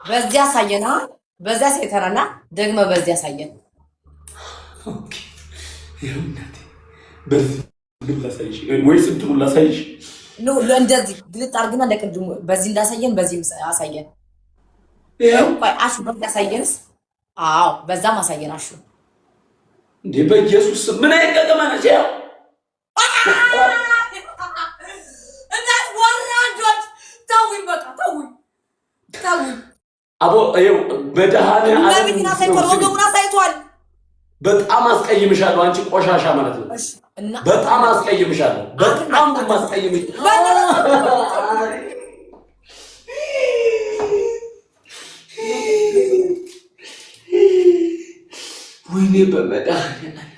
በዚያ አሳየና በዚያ ሴተራና ደግሞ በዚያ አሳየን። ኦኬ ይሁንናት በዚህ ላሳይሽ ወይስ እንትኑ ላሳይሽ? ኖ ለእንደዚህ ግልጥ አድርግና ለቅድሙ በዚህ እንዳሳየን በዚህ አሳየን። ቆይ አሹ በዚህ አሳየንስ? አዎ በዛም አሳየን አሹ። እንዴ በኢየሱስ ምን አይቀቀማ ነሽ? ያው እናት ወራጆች ተውኝ፣ በቃ ተውኝ። አቦ ይኸው መድኃኒዓለም አሳይቷል። በጣም አስቀይምሻለሁ አንቺ ቆሻሻ ማለት ነው። በጣም አስቀይምሻለሁ። በጣም ማስቀይምሽ ወይኔ በመድኃኒዓለም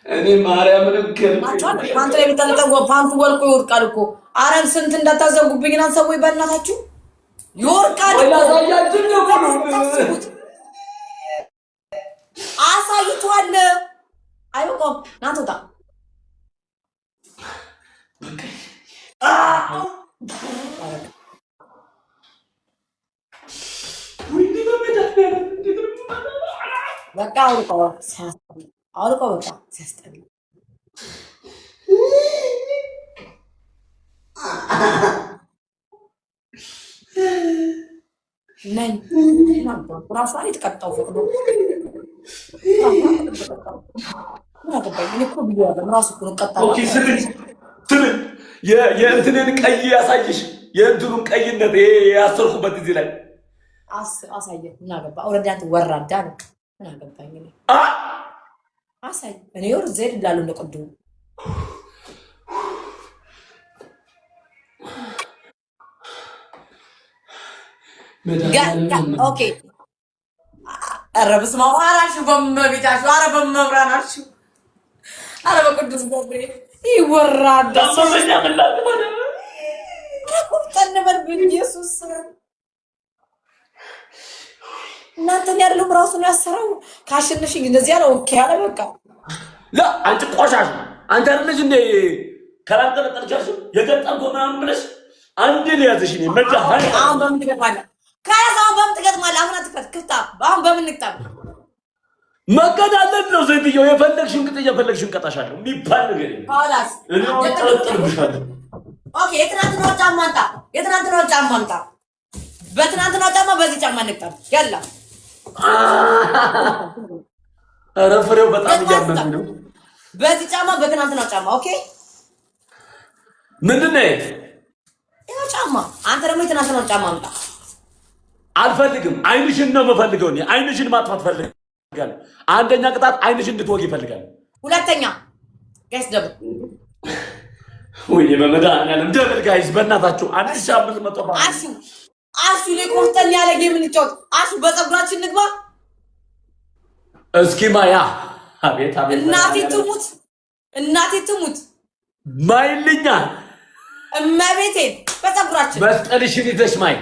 እኔ ማርያምን ፓንቱ ላይ የሚጠለጠው ፓንቱ ወልቆ ይወድቃል እኮ። አረን ስንት እንዳታዘጉብኝ ናት ሰዎች በእናታችሁ ይወድቃል እኮ። አሳይቷል። አይበቃም ናቶታ በቃ አውልቀው በቃ ሲያስጠላ ነኝ ራሷ ላይ የተቀጣው ፈቅዶ የእንትንን ቀይ ያሳይሽ። የእንትኑን ቀይነት ያሰርኩበት እዚህ ላይ አሳየ። ምን አገባ? ወረዳት ወራዳ ነው። ምን አገባኝ? አሳይ። እኔ ወር ዘይድ ላሉ እንደቀደው ኦኬ። ኧረ በስመ አብ አራሹ በመቤታችሁ፣ ኧረ በመብራናችሁ፣ ኧረ በቅዱስ ገብርኤል ይወራዳ ቆፍጠን በል በኢየሱስ። እናንተን ያለው ራሱን ያሰራው ካሽንሽኝ እንደዚህ ያለው ኦኬ አለ። በቃ ላ አንቺ ቆሻሽ አንተ አይደለሽ እንዴ ከላንጠለጠልቻሽ የገጠምኩ ምናምን ብለሽ አንድ ሊያዝሽ ነው መጃሃን። አሁን በምን ትገጥማለህ? ካያዛው በምን ትገጥማለህ? አሁን አትከፍታ። አሁን በምን ንቅጣም መቀዳለን ነው ዘይትየው። የፈለግሽን ቅጥ የፈለግሽን ቀጣሻለሁ የሚባል ነገር ኋላስ እኔ ወጣጥልብሻለሁ። ኦኬ የትናንትናው ጫማ አንጣ፣ የትናንትናው ጫማ አንጣ። በትናንትናው ጫማ በዚህ ጫማ ንቅጣም ያላ። ኧረ ፍሬው በጣም እያመመኝ ነው። በዚህ ጫማ በትናንትናው ጫማ ኦኬ። ምንድን ነው ይሄ ጫማ? አንተ ደግሞ የትናንትናው ጫማ አንጣ። አልፈልግም። አይንሽን ነው የምፈልገው። እኔ አይንሽን ማጥፋት ፈልጋለሁ። አንደኛ ቅጣት አይንሽን እንድትወጊ ይፈልጋል። ሁለተኛ ጋይስ ደብል ወይ በመድኃኒዓለም ደብል ጋይስ በእናታችሁ 1500 አሹ ላይ ቆፍጠን ያለ ጌም እንጫወት። አሹ በፀጉራችን ንግባ እስኪ ማያ። አቤት አቤት እናቴ ትሙት ማይልኛ እመቤቴ በፀጉራችን መስቀልሽን ይዘሽ ማይ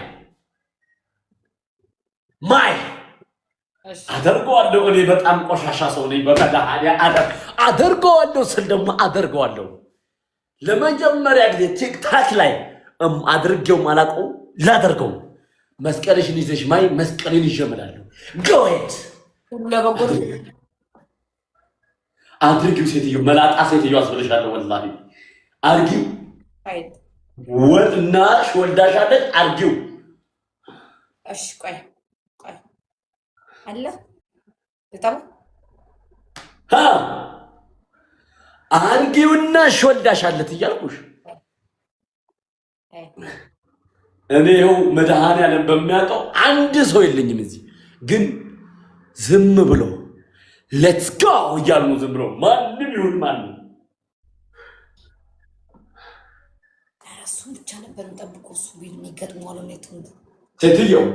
አደርገዋለሁ። እኔ በጣም ቆሻሻ ሰው ነኝ። በመድኃኒዓለም አደርገዋለሁ ስል ደግሞ አደርገዋለሁ። ለመጀመሪያ ጊዜ ቲክታክ ላይ አድርጌው ማላውቀው ላደርገው። መስቀልሽን ይዘሽ መስቀልን ይጀምራለሁ። ጎሄድ ለበጎር አድርጊው። ሴትዮ መላጣ ሴትዮ አስብልሻለሁ። ወላሂ አርጊው። ወጥናሽ ወልዳሻለች። አርጊው። እሺ ቆይ አለ ለታው አርጊውና ሾልዳሻለት እያልኩሽ እኔ ይኸው መድኃኒዓለም በሚያውቀው አንድ ሰው የለኝም እዚህ። ግን ዝም ብሎ ሌትስ ጎ እያሉ ነው። ዝም ብሎ ማንም ይሁን ማንም እሱን ብቻ ነበር የምጠብቀው። እሱ ቢል የሚገጥመው ነው የትም ሴትየው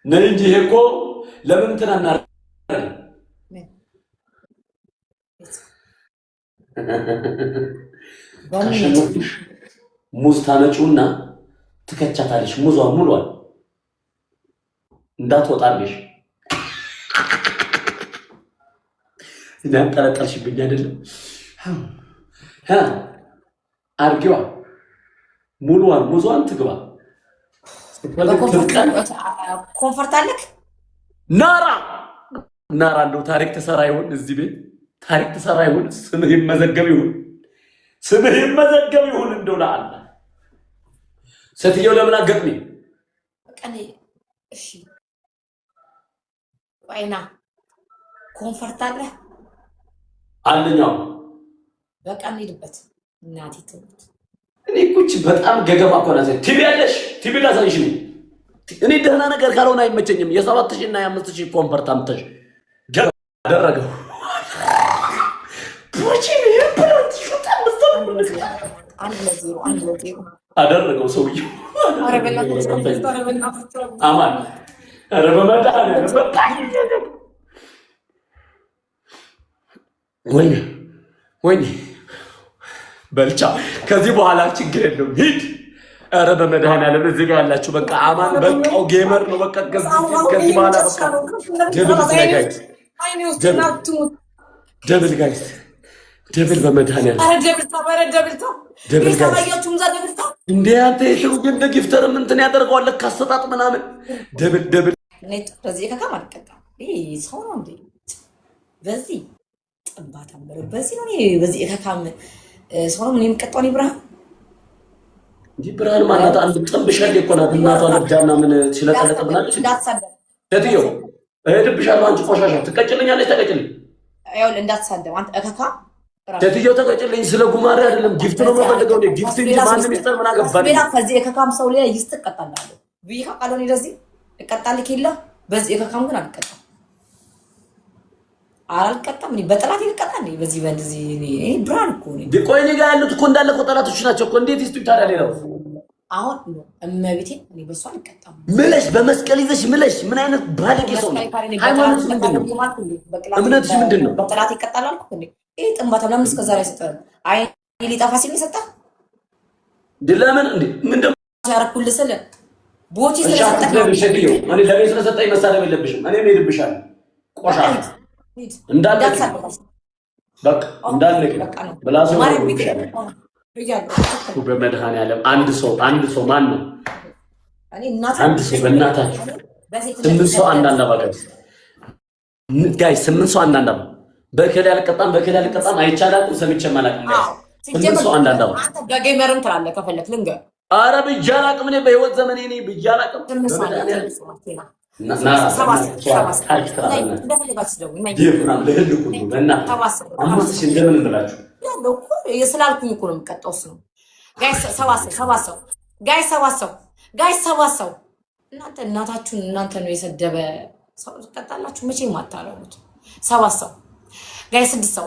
ነይ እንጂ ይሄ እኮ ለምን ትናና ካሸነፍሽ ሙዝ ታመጪውና ትከቻታለሽ። ሙዟን ሙሏል እንዳትወጣልሽ። እናንጠለጠልሽብኝ አይደለም? አርጊዋ ሙሉዋን ሙዟን ትግባ። ኮንፈርት አለክ ናራ እንደው ታሪክ ተሰራ ይሆን እዚህ ቤት ታሪክ ተሰራ ይሆን? ስምህ ይመዘገብ ይሆን እንደው ለአላ ሴትየው ለምን አገጥሚ ቀኔ እሺ ወይና ኮንፈርት አለ አንደኛው በቃ እንሂድበት እናቴ ትሙት። እኔ ቁጭ በጣም ገገማ እኮ ናት። ቲቪ ያለሽ ቲቪ ላሳይሽ ነው። እኔ ደህና ነገር ካልሆነ አይመቸኝም። የ7000 እና የ5000 ኮንፈርት አምጥተሽ አደረገው አደረገው ሰውዬው አማን ኧረ በመድኃኒዓለም ወይኔ በልቻ ከዚህ በኋላ ችግር የለውም ሂድ። ኧረ በመድኃኒዓለም እዚህ ጋር ያላችሁ በቃ አማን በቃው ጌመር ነው በቃ ከዚህ በኋላ በቃ ደብል ጋይስ ደብል በመድኃኒዓለም እንደ አንተ የሰው እንደ ጊፍተር እንትን ያደርገዋል ካሰጣጥ ምናምን ደብል በዚህ ከካም አልቀጣም። ይሄ ሰው ነው እንዴ? በዚህ ጥንባታ በዚህ ነው በዚህ ከካም ሰው ነው ምን የምቀጣው? ብርሃን እንጂ ብርሃን ማለት አንድ ጥንብሻል እኮ ናት። እናቷ ለጃና ምን ስለተለጠብናለች እንዳትሳደብ ተትዮ እሄድብሻለሁ። አንቺ ቆሻሻ ትቀጭልኛለች። ተቀጭልኝ አይውል እንዳትሳደብ አንተ እከካ ተትዮ ተቀጭልኝ። ስለ ጉማሬ አይደለም ጊፍት ነው የምፈልገው እኔ ጊፍት እንጂ ማንም ይስጠር ምን አገባኝ። ቤላ ከዚህ ከካም ሰው ላይ ይስተቀጣላል ቢካ ቃሎን ይደዚህ እቀጣልክ ይላ በዚህ ከካም ግን አልቀጣም እኔ በጠላት ይልቀጣል በዚህ በዚህ እኔ ብርሃን እኮ ነኝ። ቆይ እኔ ጋር ያሉት እኮ እንዳለ እኮ ጠላቶች ናቸው እኮ እንዴት ይስጡ ታዲያ? ሌላው አሁን እመቤቴ እኔ በሷ አልቀጣም። ምለሽ በመስቀል ይዘሽ ምለሽ ምን አይነት ባለጌ ሰው ነው? ሃይማኖትሽ ምንድን ነው? እምነትሽ ምንድን ነው? በጠላት ይቀጣል አልኩ እንዴ? ይሄ ጥንባታ ለምን እስከ ዛሬ ሰጠ? አይ ሊጠፋ ሲል ሰጣ ለምን እንዴ? ምንድን ነው ያረኩልህ ስለ ቦቲ ስለሰጠኝ እኔ ለምን ስለሰጠኝ መሳደብ የለብሽም። እኔ እሄድብሻለሁ ቆሻሻ እንዳልክ በቃ እንዳልክ ብላሱ በመድኃኒዓለም አንድ ሰው ማን ነው? አንድ ሰው በእናታችሁ 8 ሰው አንዳንድ አባቀት ጋይ 8 ሰው አንዳንድ አባ በከለ ያልቀጣም አይቻላልም። ሰምቼም አላውቅም። 8 ሰው አንዳንድ አባ አንተ በጌመርም ትላለህ ከፈለክ ልንገር። ኧረ ብዬሽ አላውቅም። እኔ በህይወት ዘመኔ እኔ ብዬሽ አላውቅም። ስላልኩኝ እኮ ነው የምቀጣው። እሱ ነው ጋይ ሰባሰው እናንተ እናታችሁን እናንተ ነው የሰደበ ሰው ትቀጣላችሁ። መቼም አታረጉት። 7 ሰው ጋይ 6 ሰው